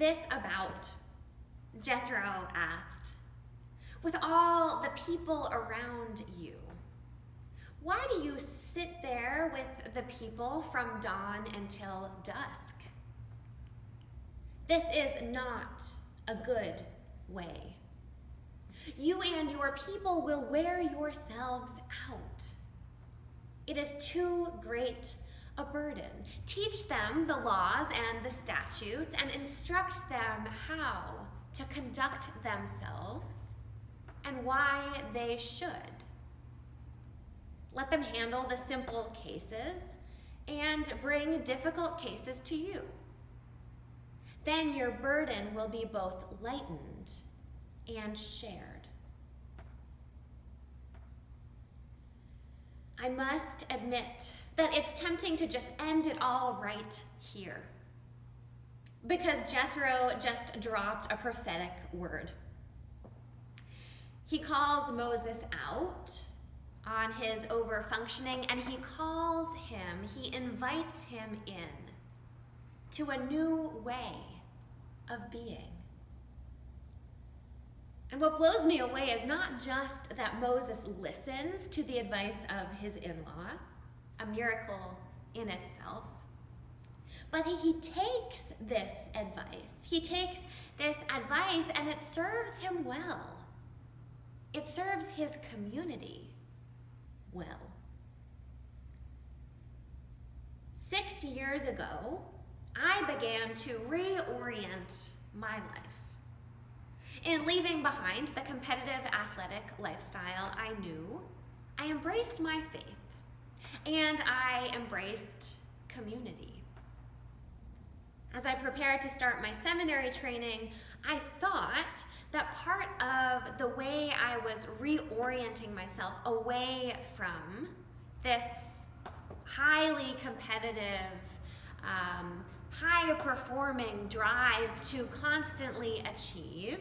this about? Jethro asked. With all the people around you, why do you sit there with the people from dawn until dusk? This is not a good way. You and your people will wear yourselves out. It is too great a burden. Teach them the laws and the statutes and instruct them how to conduct themselves and why they should. Let them handle the simple cases and bring difficult cases to you. Then your burden will be both lightened and shared. I must admit that it's tempting to just end it all right here, because Jethro just dropped a prophetic word. He calls Moses out on his overfunctioning, and he invites him in to a new way of being. And what blows me away is not just that Moses listens to the advice of his in-law, a miracle in itself, but he takes this advice. He takes this advice and it serves him well. It serves his community well. 6 years ago, I began to reorient my life. In leaving behind the competitive athletic lifestyle I knew, I embraced my faith and I embraced community. As I prepared to start my seminary training, I thought that part of the way I was reorienting myself away from this highly competitive, high-performing drive to constantly achieve,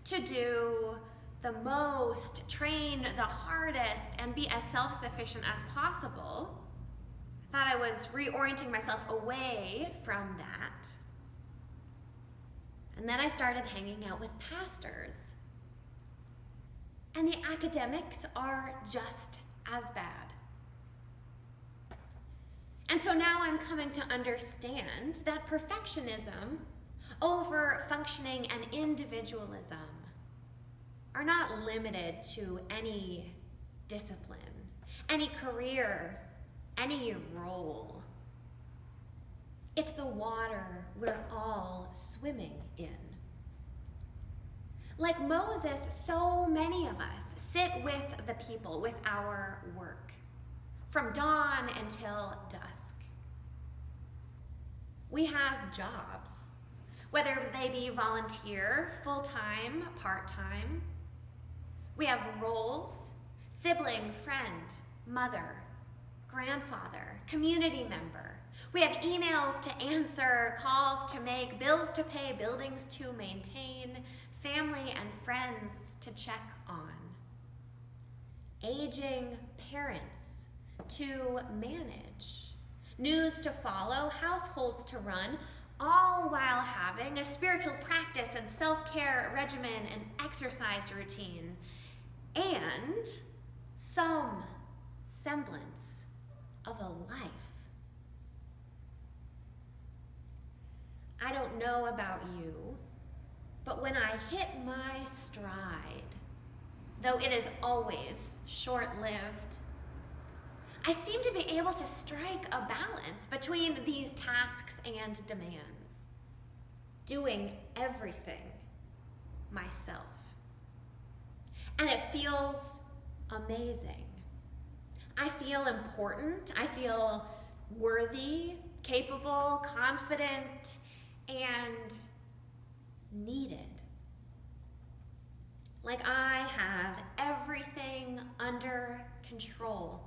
to do the most, train the hardest, and be as self-sufficient as possible. I thought I was reorienting myself away from that. And then I started hanging out with pastors. And the academics are just as bad. And so now I'm coming to understand that perfectionism, over-functioning, and individualism are not limited to any discipline, any career, any role. It's the water we're all swimming in. Like Moses, so many of us sit with the people, with our work, from dawn until dusk. We have jobs, whether they be volunteer, full-time, part-time. We have roles: sibling, friend, mother, grandfather, community member. We have emails to answer, calls to make, bills to pay, buildings to maintain, family and friends to check on, aging parents to manage, news to follow, households to run, all while having a spiritual practice and self-care regimen and exercise routine, and some semblance of a life. I don't know about you, but when I hit my stride, though it is always short-lived, I seem to be able to strike a balance between these tasks and demands, doing everything myself. And it feels amazing. I feel important, I feel worthy, capable, confident, and needed. Like I have everything under control.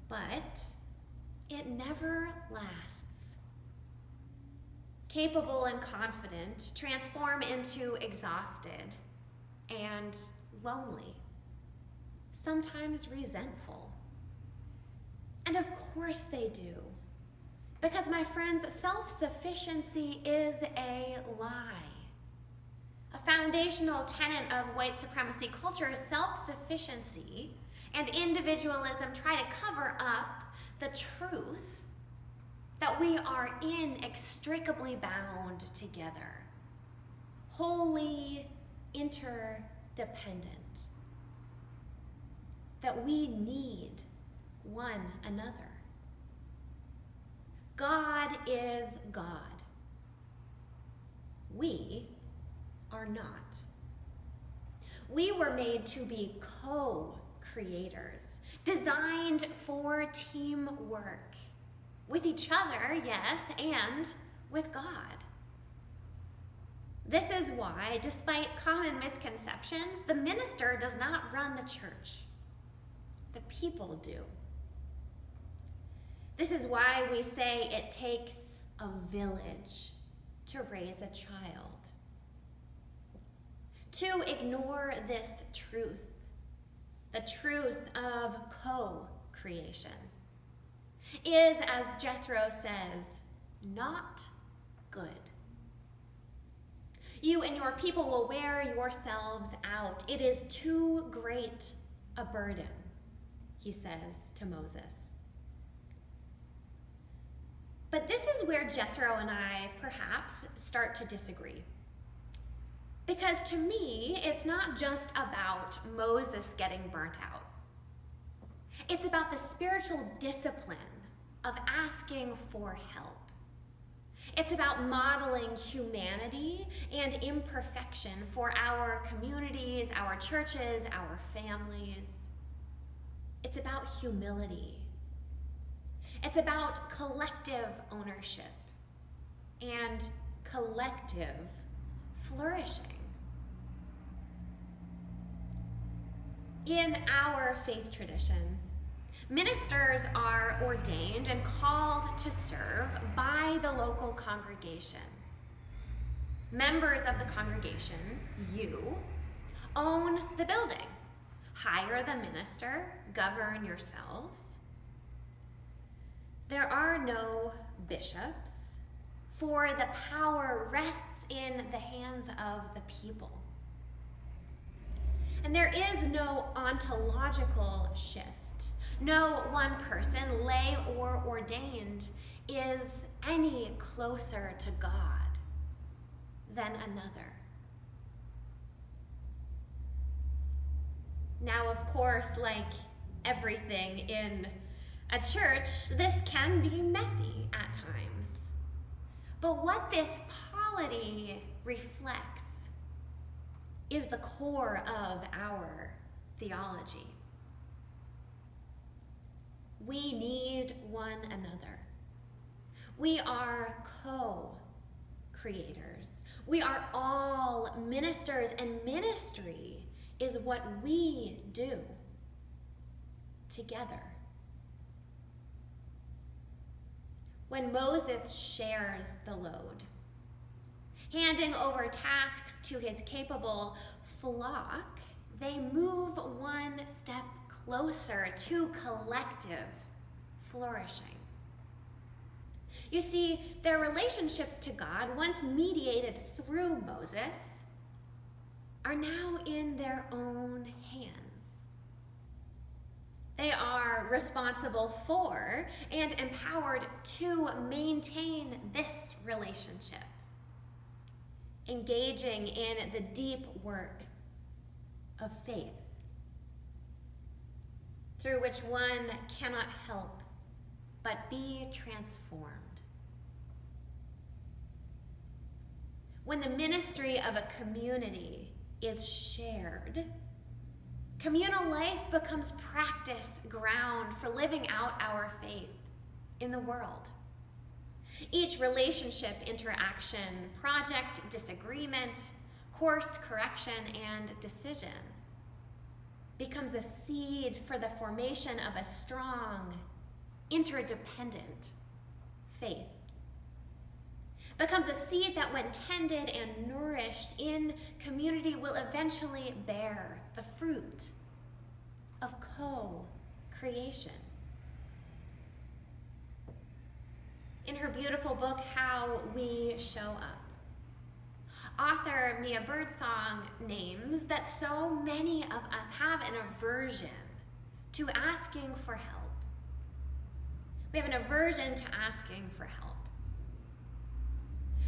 But it never lasts. Capable and confident transform into exhausted and lonely, sometimes resentful. And of course they do, Because, my friends, self-sufficiency is a lie. A foundational tenet of white supremacy culture is self-sufficiency, and individualism try to cover up the truth that we are inextricably bound together, wholly interdependent, that we need one another. God is God. We are not. We were made to be co-creators, designed for teamwork, with each other, yes, and with God. This is why, despite common misconceptions, the minister does not run the church. The people do. This is why we say it takes a village to raise a child. To ignore this truth, the truth of co-creation, is, as Jethro says, not good. You and your people will wear yourselves out. It is too great a burden, he says to Moses. But this is where Jethro and I perhaps start to disagree. Because to me, it's not just about Moses getting burnt out. It's about the spiritual discipline of asking for help. It's about modeling humanity and imperfection for our communities, our churches, our families. It's about humility. It's about collective ownership and collective flourishing. In our faith tradition, ministers are ordained and called to serve by the local congregation. Members of the congregation, you, own the building. Hire the minister, govern yourselves. There are no bishops, for the power rests in the hands of the people. And there is no ontological shift. No one person, lay or ordained, is any closer to God than another. Now, of course, like everything in a church, this can be messy at times. But what this polity reflects is the core of our theology. We need one another. We are co-creators. We are all ministers, and ministry is what we do together. When Moses shares the load, handing over tasks to his capable flock, they move one step closer to collective flourishing. You see, their relationships to God, once mediated through Moses, are now in their own hands. They are responsible for and empowered to maintain this relationship, engaging in the deep work of faith, through which one cannot help but be transformed. When the ministry of a community is shared, communal life becomes practice ground for living out our faith in the world. Each relationship, interaction, project, disagreement, course correction, and decision becomes a seed for the formation of a strong, interdependent faith. Becomes a seed that, when tended and nourished in community, will eventually bear the fruit of co-creation. in her beautiful book, How We Show Up. Author Mia Birdsong names that so many of us have an aversion to asking for help. We have an aversion to asking for help.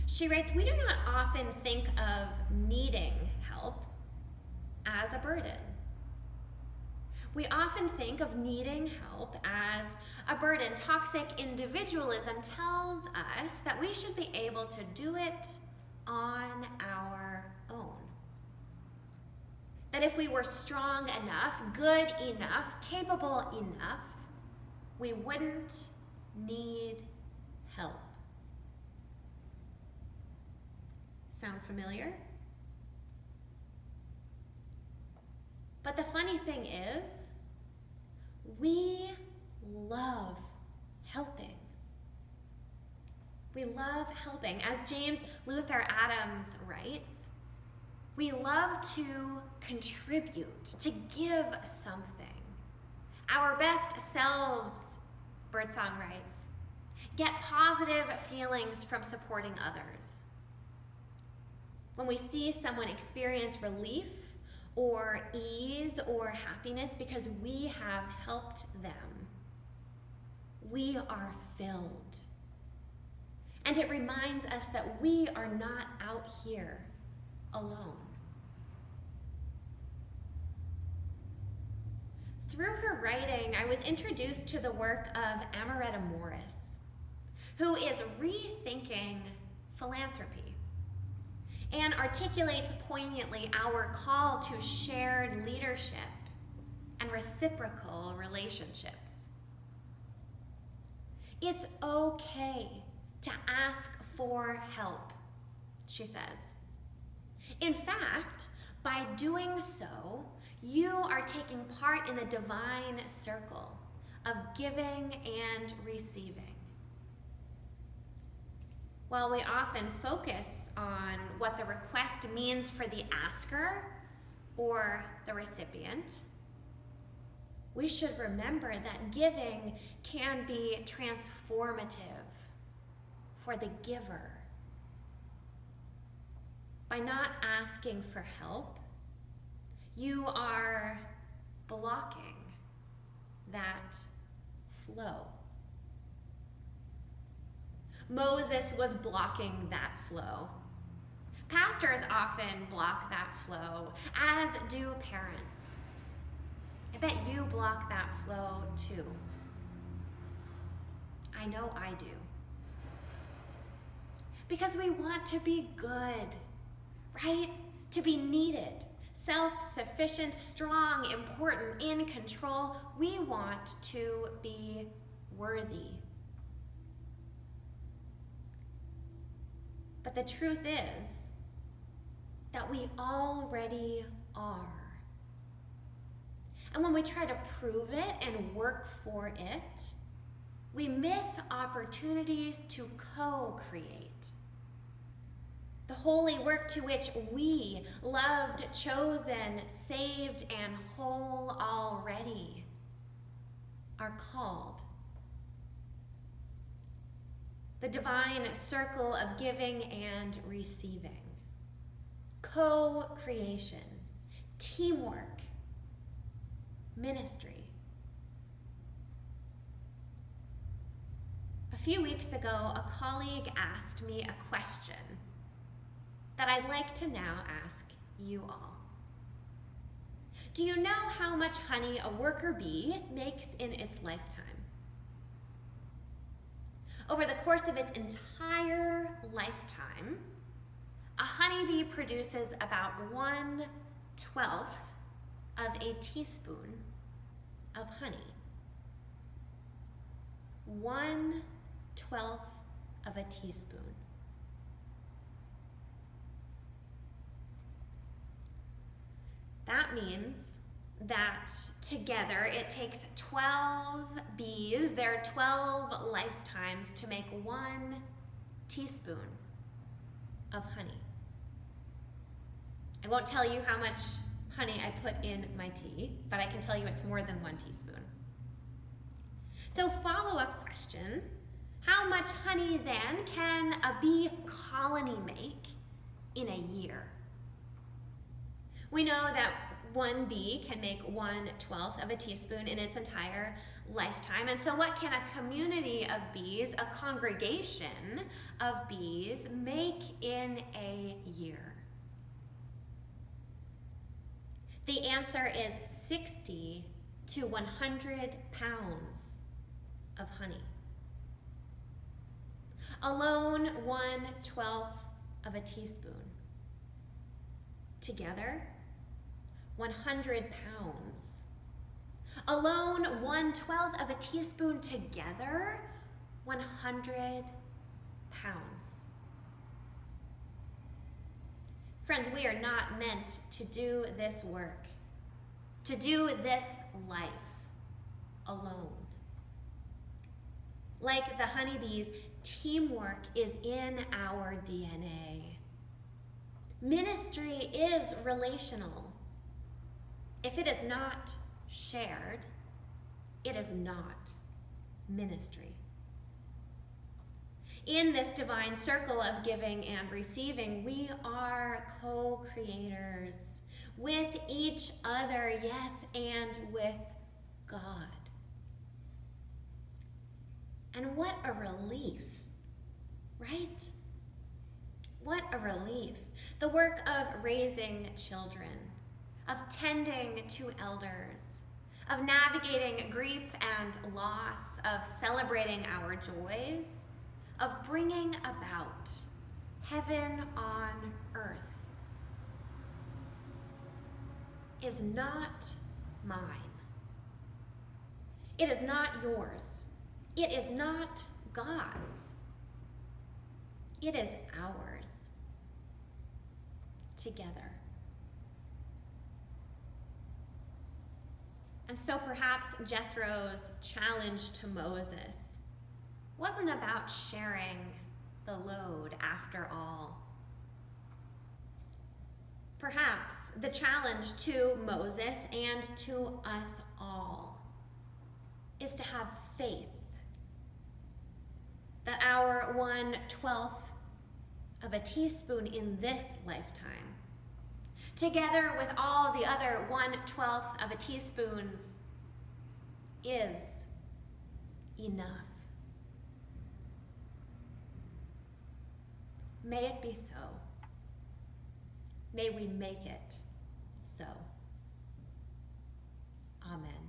She writes, we do not often think of needing help as a burden. We often think of needing help as a burden. Toxic individualism tells us that we should be able to do it on our own. That if we were strong enough, good enough, capable enough, we wouldn't need help. Sound familiar? But the funny thing is, we love helping. We love helping. As James Luther Adams writes, we love to contribute, to give something. Our best selves, Birdsong writes, get positive feelings from supporting others. When we see someone experience relief or ease or happiness because we have helped them, we are filled. And it reminds us that we are not out here alone. Through her writing, I was introduced to the work of Amaretta Morris, who is rethinking philanthropy and articulates poignantly our call to shared leadership and reciprocal relationships. It's okay to ask for help, she says. In fact, by doing so, you are taking part in the divine circle of giving and receiving. While we often focus on what the request means for the asker or the recipient, we should remember that giving can be transformative for the giver. By not asking for help, you are blocking that flow. Moses was blocking that flow. Pastors often block that flow, as do parents. I bet you block that flow too. I know I do. Because we want to be good, right? To be needed, self-sufficient, strong, important, in control. We want to be worthy. But the truth is that we already are. And when we try to prove it and work for it, we miss opportunities to co-create. The holy work to which we, loved, chosen, saved, and whole already, are called. The divine circle of giving and receiving. Co-creation, teamwork, ministry. A few weeks ago, a colleague asked me a question that I'd like to now ask you all. Do you know how much honey a worker bee makes in its lifetime? Over the course of its entire lifetime, a honeybee produces about 1/12 of a teaspoon of honey. 1/12 of a teaspoon. That means that together it takes 12 bees, their 12 lifetimes, to make 1 teaspoon of honey. I won't tell you how much honey I put in my tea, but I can tell you it's more than 1 teaspoon. So follow-up question, How much honey then can a bee colony make in a year? We know that one bee can make 1/12 of a teaspoon in its entire lifetime. And so what can a community of bees, a congregation of bees, make in a year? The answer is 60 to 100 pounds of honey. Alone 1/12 of a teaspoon. Together, 100 pounds. Alone 1/12 of a teaspoon, together, 100 pounds. Friends, we are not meant to do this work, to do this life alone. Like the honeybees, teamwork is in our DNA. Ministry is relational. If it is not shared, it is not ministry. In this divine circle of giving and receiving, we are co-creators with each other, yes, and with God. And what a relief, right? What a relief. The work of raising children, of tending to elders, of navigating grief and loss, of celebrating our joys, of bringing about heaven on earth is not mine. It is not yours. It is not God's. It is ours, together. And so perhaps Jethro's challenge to Moses wasn't about sharing the load after all. Perhaps the challenge to Moses and to us all is to have faith that our 1/12 of a teaspoon in this lifetime, together with all the other 1/12 of a teaspoons, is enough. May it be so. May we make it so. Amen.